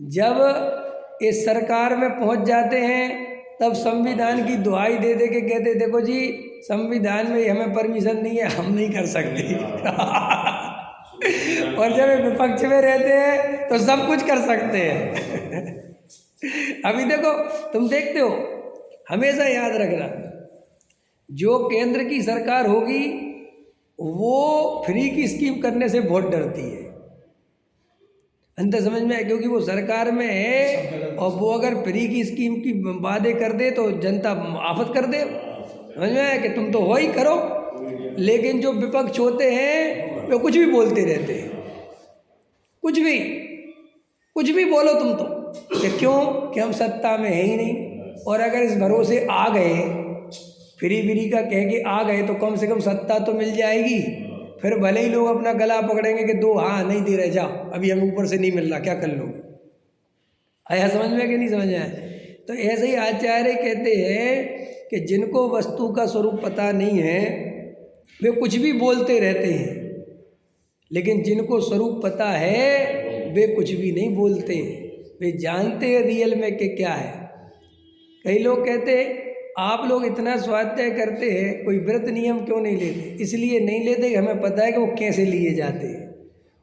जब इस सरकार में पहुंच जाते हैं तब संविधान की दुहाई दे दे के कहते देखो जी संविधान में हमें परमिशन नहीं है, हम नहीं कर सकते और जब विपक्ष में रहते हैं तो सब कुछ कर सकते हैं अभी देखो, तुम देखते हो, हमेशा याद रखना, जो केंद्र की सरकार होगी वो फ्री की स्कीम करने से बहुत डरती है, अंतर समझ में है, क्योंकि वो सरकार में है और वो अगर फ्री की स्कीम की वादे कर दे तो जनता आफत कर दे, समझ में है कि तुम तो हो ही करो, लेकिन जो विपक्ष होते हैं वो कुछ भी बोलते रहते हैं, कुछ भी बोलो तुम तो, कि क्यों कि हम सत्ता में है ही नहीं, और अगर इस भरोसे आ गए, फ्री का कह के आ गए तो कम से कम सत्ता तो मिल जाएगी, फिर भले ही लोग अपना गला पकड़ेंगे कि दो हाँ नहीं दे रहे, जा अभी हमें ऊपर से नहीं मिल रहा, क्या कर लो, आया समझ में कि नहीं समझ में आया? तो ऐसे ही आचार्य कहते हैं कि जिनको वस्तु का स्वरूप पता नहीं है वे कुछ भी बोलते रहते हैं, लेकिन जिनको स्वरूप पता है वे कुछ भी नहीं बोलते, वे जानते हैं रियल में कि क्या है। कई लोग कहते हैं आप लोग इतना स्वाध्याय करते हैं, कोई व्रत नियम क्यों नहीं लेते? इसलिए नहीं लेते कि हमें पता है कि वो कैसे लिए जाते हैं,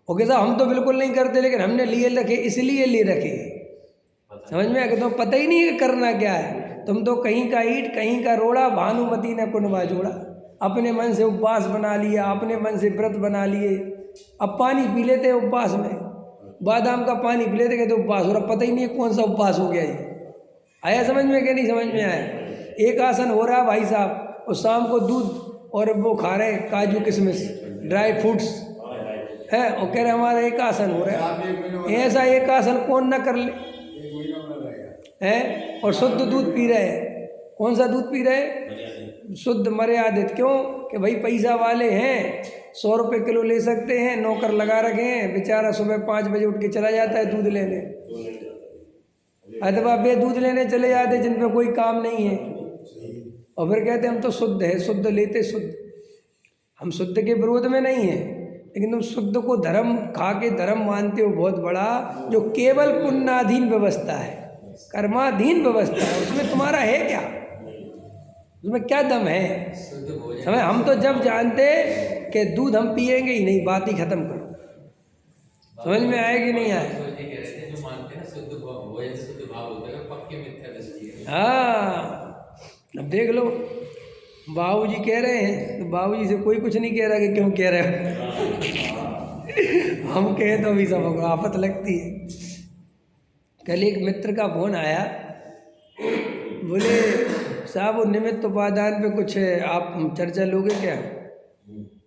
और कहता हम तो बिल्कुल नहीं करते, लेकिन हमने लिए रखे इसलिए ले रखे, समझ में आया? तो पता ही नहीं है कि करना क्या है, तुम तो कहीं का ईंट कहीं का रोड़ा, भानुमति ने कुनबा जोड़ा, अपने मन से उपवास बना लिया, अपने मन से व्रत बना लिए, अब पानी पी लेते हैं उपवास में, बादाम का पानी पी लेते कहते उपवास हो रहा, पता ही नहीं है कौन सा उपवास हो गया ये, आया समझ में कि नहीं समझ में आया? एक आसन हो रहा भाई साहब, और शाम को दूध और वो खा रहे काजू किशमिश ड्राई फ्रूट्स है, और कह रहे हमारा एक आसन हो रहा है, ऐसा एक आसन कौन ना कर ले है, और शुद्ध दूध पी रहे हैं, कौन सा दूध पी रहे हैं? शुद्ध मर्यादित, क्यों कि भाई पैसा वाले हैं, 100 रुपये किलो ले सकते हैं, नौकर लगा रखे हैं, बेचारा सुबह 5 बजे उठ के चला जाता है दूध लेने, अथवा वे दूध लेने चले जाते जिन पे कोई काम नहीं है, और फिर कहते हम तो शुद्ध है, शुद्ध लेते शुद्ध, हम शुद्ध के विरोध में नहीं है, लेकिन तुम शुद्ध को धर्म खा के धर्म मानते हो बहुत बड़ा, जो केवल पुण्याधीन व्यवस्था है, कर्माधीन व्यवस्था है, उसमें तुम्हारा है क्या, उसमें क्या दम है? समझ, हम तो जब जानते कि दूध हम पिएंगे ही नहीं, बात ही खत्म करो, समझ में आए कि नहीं आए? हाँ, अब देख लो, बाबूजी कह रहे हैं तो बाबूजी से कोई कुछ नहीं कह रहा कि क्यों कह रहे हो हम कहे तो अभी सब आफत लगती है। कल एक मित्र का फोन आया, बोले साहब वो निमित्त उपादान पे कुछ आप चर्चा लोगे क्या?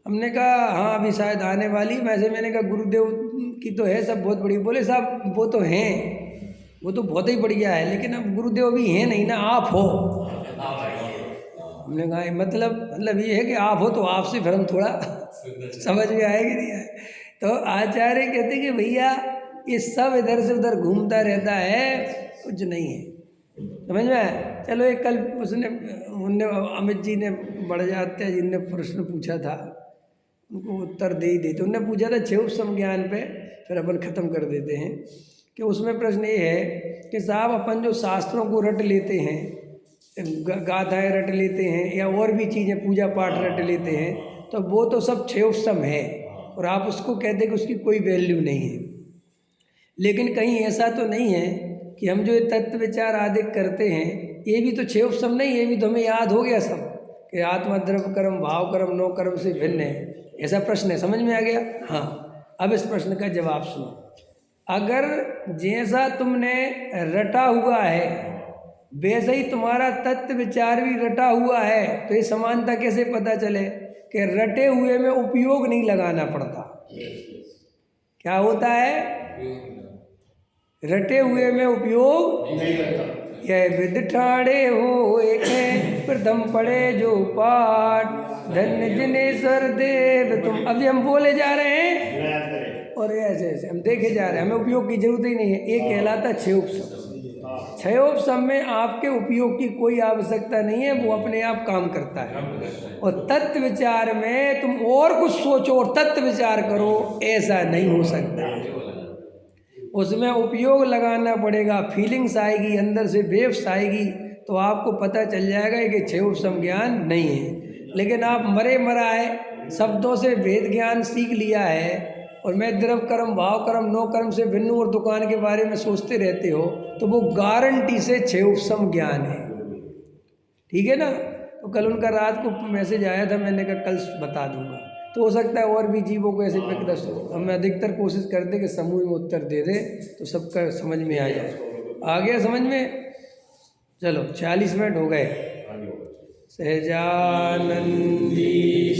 हमने कहा हाँ अभी शायद आने वाली, वैसे मैंने कहा गुरुदेव की तो है सब बहुत बढ़िया, बोले साहब वो तो हैं, वो तो बहुत ही बढ़िया है, लेकिन अब गुरुदेव अभी हैं नहीं ना, आप हो। हमने कहा मतलब ये है कि आप हो तो आपसे फिर हम थोड़ा समझ में आएगी नहीं आए। तो आचार्य कहते कि भैया ये सब इधर से उधर घूमता रहता है, कुछ नहीं है, समझ में आया? चलो एक कल उनने अमित जी ने बड़जात्या जी ने प्रश्न पूछा था, उनको उत्तर दे ही देते, उनने पूछा था 6 उपसम ज्ञान पे, फिर अपन ख़त्म कर देते हैं कि उसमें प्रश्न ये है कि साहब अपन जो शास्त्रों को रट लेते हैं, गाथाएँ रट लेते हैं या और भी चीज़ें पूजा पाठ रट लेते हैं, तो वो तो सब 6 उपसम है और आप उसको कहते कि उसकी कोई वैल्यू नहीं है। लेकिन कहीं ऐसा तो नहीं है कि हम जो ये तत्व विचार आदि करते हैं ये भी तो 6 उपसम नहीं, ये भी तो हमें याद हो गया सब कि आत्मा द्रव्य कर्म भाव कर्म 9 कर्म से भिन्न है, ऐसा प्रश्न है, समझ में आ गया? हाँ, अब इस प्रश्न का जवाब सुनो। अगर जैसा तुमने रटा हुआ है वैसे ही तुम्हारा तत्व विचार भी रटा हुआ है, तो ये समानता कैसे पता चले? कि रटे हुए में उपयोग नहीं लगाना पड़ता। क्या होता है? रटे हुए में उपयोग नहीं करता। यह विद ठाणे हो एक है प्रथम पढ़े जो पाठ धन्य जिनेश्वर देव तुम। अभी हम बोले जा रहे हैं और ऐसे ऐसे हम देखे जा रहे हैं, हमें उपयोग की जरूरत ही नहीं है। एक कहलाता है छह उपसम। छह उपसम में आपके उपयोग की कोई आवश्यकता नहीं है, वो अपने आप काम करता है। और तत्व विचार में तुम और कुछ सोचो और तत्व विचार करो, ऐसा नहीं हो सकता। उसमें उपयोग लगाना पड़ेगा, फीलिंग्स आएगी, अंदर से वेव्स आएगी, तो आपको पता चल जाएगा कि छह उपसम ज्ञान नहीं है। लेकिन आप मरे मराए शब्दों से वेद ज्ञान सीख लिया है और मैं द्रव्य कर्म भाव कर्म नो कर्म से भिन्न और दुकान के बारे में सोचते रहते हो, तो वो गारंटी से छह उपसम ज्ञान है। ठीक है ना? तो कल उनका रात को मैसेज आया था, मैंने कहा कल बता दूंगा। तो हो सकता है और भी जीवों को ऐसे प्रकृत हो। हम अधिकतर कोशिश करते कि समूह में उत्तर दे दे तो सबका समझ में आ जाए। आ गया समझ में? चलो 40 मिनट हो गए। सहजानंदी